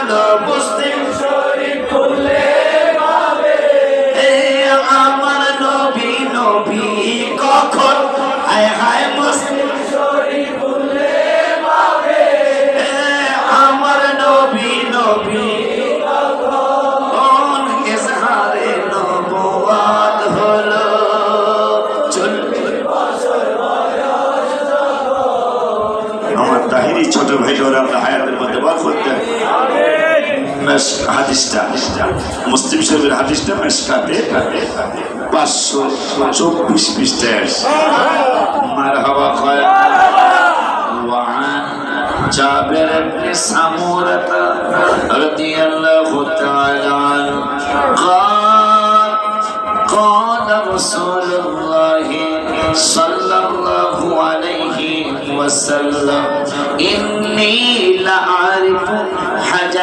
বলো মুসলিম শরীফ খুললে পাবে আমার নবী নবী কখন হায় হায় মুসলিম শরীফ খুললে পাবে আমার নবী নবী কখন ইজহারে নবুয়ত হলো 40 বছর বয়স যখন আমার তাহিরি ছোট ভাই ওরা আমরা হায়াতের মধ্যে বরকত দেন হাদিসটা মুসলিম শরীফের হাদিসটা মেশকাতে 524 পৃষ্ঠায় মারহাবা খায়া ওয়া আন জাবির ইবনে সামুরা